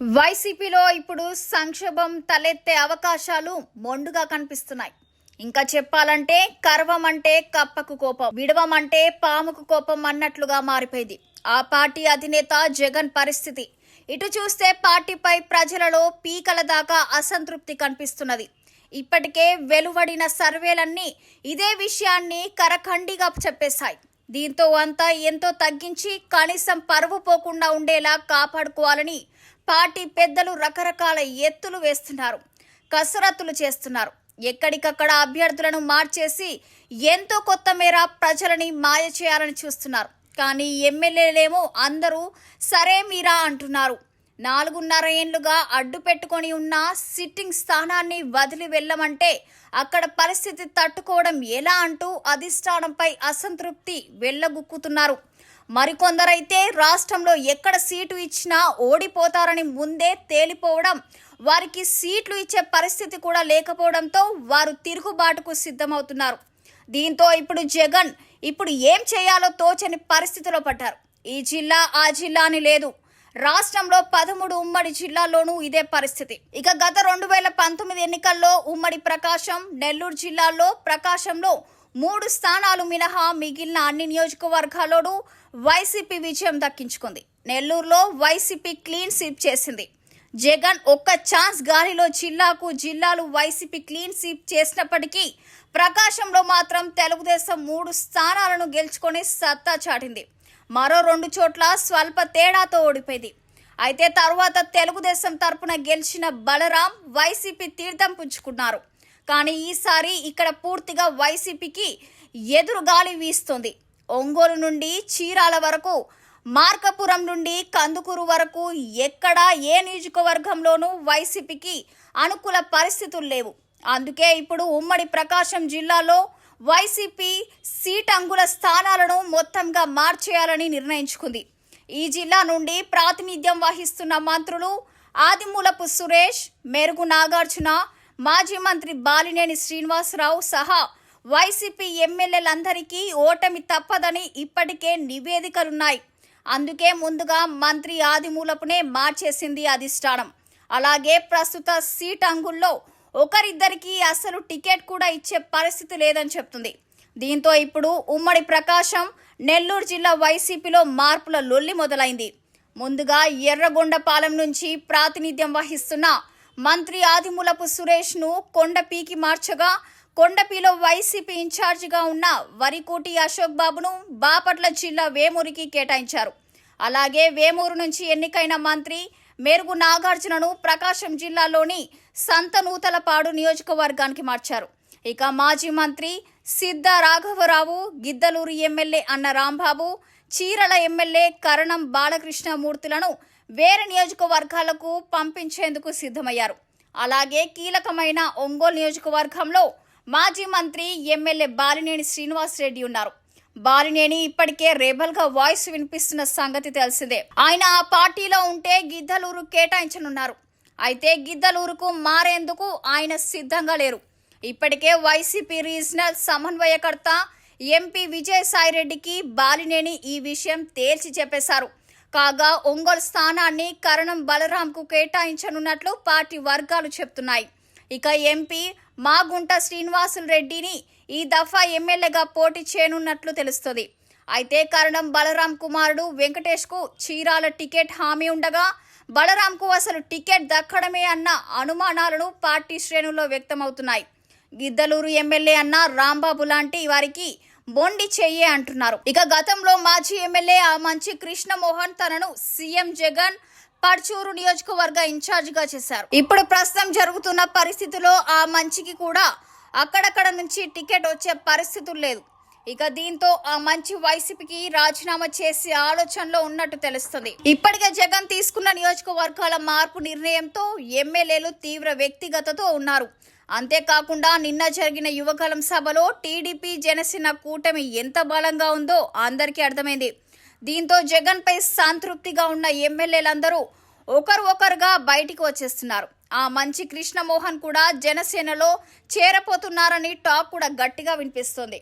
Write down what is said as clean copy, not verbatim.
వైసీపీలో ఇప్పుడు సంక్షోభం తలెత్తే అవకాశాలు మొండుగా కనిపిస్తున్నాయి. ఇంకా చెప్పాలంటే కర్వం అంటే కప్పకు కోపం, విడవం అంటే పాముకు కోపం అన్నట్లుగా మారిపోయింది ఆ పార్టీ అధినేత జగన్ పరిస్థితి. ఇటు చూస్తే పార్టీపై ప్రజలలో పీకల దాకా అసంతృప్తి కనిపిస్తున్నది. ఇప్పటికే వెలువడిన సర్వేలన్నీ ఇదే విషయాన్ని కరఖండిగా చెప్పేశాయి. దీంతో అంతా ఎంతో తగ్గించి కనీసం పరువు పోకుండా ఉండేలా కాపాడుకోవాలని పార్టీ పెద్దలు రకరకాల ఎత్తులు వేస్తున్నారు, కసరత్తులు చేస్తున్నారు. ఎక్కడికక్కడ అభ్యర్థులను మార్చేసి ఎంతో కొత్త మేర ప్రజలని మాయ చేయాలని చూస్తున్నారు. కానీ ఎమ్మెల్యేలేమో అందరూ సరే మీరా అంటున్నారు. 4.5 ఏళ్లుగా అడ్డు పెట్టుకొని ఉన్న సిట్టింగ్ స్థానాన్ని వదిలి వెళ్ళమంటే అక్కడ పరిస్థితి తట్టుకోవడం ఎలా అంటూ అధిష్టానంపై అసంతృప్తి వెళ్లగుక్కుతున్నారు. మరికొందరైతే రాష్ట్రంలో ఎక్కడ సీటు ఇచ్చినా ఓడిపోతారని ముందే తేలిపోవడం, వారికి సీట్లు ఇచ్చే పరిస్థితి కూడా లేకపోవడంతో వారు తిరుగుబాటుకు సిద్ధమవుతున్నారు. దీంతో ఇప్పుడు జగన్ ఏం చేయాలో తోచని పరిస్థితిలో పడ్డారు. ఈ జిల్లా ఆ జిల్లా అని లేదు, రాష్ట్రంలో 13 ఉమ్మడి జిల్లాల్లోనూ ఇదే పరిస్థితి. ఇక గత 2019 ఎన్నికల్లో ఉమ్మడి ప్రకాశం, నెల్లూరు జిల్లాల్లో ప్రకాశంలో 3 స్థానాలు మినహా మిగిలిన అన్ని నియోజకవర్గాల్లోనూ వైసీపీ విజయం దక్కించుకుంది. నెల్లూరులో వైసీపీ క్లీన్ స్వీప్ చేసింది. జగన్ ఒక్క ఛాన్స్ గాలిలో జిల్లాలు వైసీపీ క్లీన్ స్వీప్ చేసినప్పటికీ ప్రకాశంలో మాత్రం తెలుగుదేశం 3 స్థానాలను గెలుచుకొని సత్తా చాటింది. మరో 2 చోట్ల స్వల్ప తేడాతో ఓడిపోయింది. అయితే తరువాత తెలుగుదేశం తరపున గెలిచిన బలరాం వైసీపీ తీర్థం పుచ్చుకున్నారు. కానీ ఈసారి ఇక్కడ పూర్తిగా వైసీపీకి ఎదురుగాలి వీస్తోంది. ఒంగోలు నుండి చీరాల వరకు, మార్కాపురం నుండి కందుకూరు వరకు ఎక్కడా ఏ నియోజకవర్గంలోనూ వైసీపీకి అనుకూల పరిస్థితులు లేవు. అందుకే ఇప్పుడు ఉమ్మడి ప్రకాశం జిల్లాలో వైసీపీ సీటంగుల స్థానాలను మొత్తంగా మార్చేయాలని నిర్ణయించుకుంది. ఈ జిల్లా నుండి ప్రాతినిధ్యం వహిస్తున్న మంత్రులు ఆదిమూలపు సురేష్, మెరుగు నాగార్జున, మాజీ మంత్రి బాలినేని శ్రీనివాసరావు సహా వైసీపీ ఎమ్మెల్యేలందరికీ ఓటమి తప్పదని ఇప్పటికే నివేదికలున్నాయి. అందుకే ముందుగా మంత్రి ఆదిమూలపునే మార్చేసింది అధిష్టానం. అలాగే ప్రస్తుత సీటంగుల్లో ఒకరిద్దరికి అసలు టికెట్ కూడా ఇచ్చే పరిస్థితి లేదని చెప్తుంది. దీంతో ఇప్పుడు ఉమ్మడి ప్రకాశం, నెల్లూరు జిల్లా వైసీపీలో మార్పుల లొల్లి మొదలైంది. ముందుగా ఎర్రగొండపాలెం నుంచి ప్రాతినిధ్యం వహిస్తున్న మంత్రి ఆదిమూలపు సురేష్ను కొండపీకి మార్చగా, కొండపీలో వైసీపీ ఇన్ఛార్జిగా ఉన్న వరికోటి అశోక్ బాబును బాపట్ల జిల్లా వేమూరికి కేటాయించారు. అలాగే వేమూరు నుంచి ఎన్నికైన మంత్రి మెరుగు నాగార్జునను ప్రకాశం జిల్లాలోని సంతనూతలపాడు నియోజకవర్గానికి మార్చారు. ఇక మాజీ మంత్రి సిద్ధ రాఘవరావు, గిద్దలూరు ఎమ్మెల్యే అన్న రాంబాబు, చీరల ఎమ్మెల్యే కరణం బాలకృష్ణమూర్తులను వేరే నియోజకవర్గాలకు పంపించేందుకు సిద్ధమయ్యారు. అలాగే కీలకమైన ఒంగోలు నియోజకవర్గంలో మాజీ మంత్రి ఎమ్మెల్యే బాలినేని శ్రీనివాసరెడ్డి ఉన్నారు. బాలినేని ఇప్పటికే రెబల్గా వాయిస్ వినిపిస్తున్న సంగతి తెలిసిందే. ఆయన ఆ పార్టీలో ఉంటే గిద్దలూరు కేటాయించనున్నారు. అయితే గిద్దలూరుకు మారేందుకు ఆయన సిద్ధంగా లేరు. ఇప్పటికే వైసీపీ రీజనల్ సమన్వయకర్త ఎంపీ విజయసాయిరెడ్డికి బాలినేని ఈ విషయం తేల్చి చెప్పేశారు. కాగా ఒంగోలు స్థానాన్ని కరణం బలరాంకు కేటాయించనున్నట్లు పార్టీ వర్గాలు చెప్తున్నాయి. ఇక ఎంపీ మాగుంట శ్రీనివాసులరెడ్డిని ఈ దఫా ఎమ్మెల్యేగా పోటీ చేయనున్నట్లు తెలుస్తుంది. అయితే కరణం బలరాం కుమారుడు వెంకటేష్కు చీరాల టికెట్ హామీ ఉండగా బలరాంకు అసలు టికెట్ దక్కడమే అన్న అనుమానాలను పార్టీ శ్రేణుల్లో వ్యక్తమవుతున్నాయి. గిద్దలూరు ఎమ్మెల్యే అన్న రాంబాబు లాంటి వారికి మొండి చెయ్యే అంటున్నారు. ఇక గతంలో మాజీ ఎమ్మెల్యే ఆ మంచి కృష్ణమోహన్ తనను సీఎం జగన్ పర్చూరు నియోజకవర్గ ఇన్ఛార్జిగా చేశారు. ఇప్పుడు ప్రస్తుతం జరుగుతున్న పరిస్థితిలో ఆ మంచికి కూడా అక్కడక్కడ నుంచి టికెట్ వచ్చే పరిస్థితులు లేదు. ఇక దీంతో ఆ మంచి వైసీపీకి రాజీనామా చేసే ఆలోచనలో ఉన్నట్టు తెలుస్తుంది. ఇప్పటికే జగన్ తీసుకున్న నియోజకవర్గాల మార్పు నిర్ణయంతో ఎమ్మెల్యేలు తీవ్ర వ్యక్తిగతతో ఉన్నారు. అంతేకాకుండా నిన్న జరిగిన యువగలం సభలో టీడీపీ జనసేన కూటమి ఎంత బలంగా ఉందో అందరికీ అర్థమైంది. దీంతో జగన్ పై సంతృప్తిగా ఉన్న ఎమ్మెల్యేలందరూ ఒకరుగా బయటికి వచ్చేస్తున్నారు. ఆ మంచి కృష్ణమోహన్ కూడా జనసేనలో చేరపోతున్నారని టాక్ కూడా గట్టిగా వినిపిస్తోంది.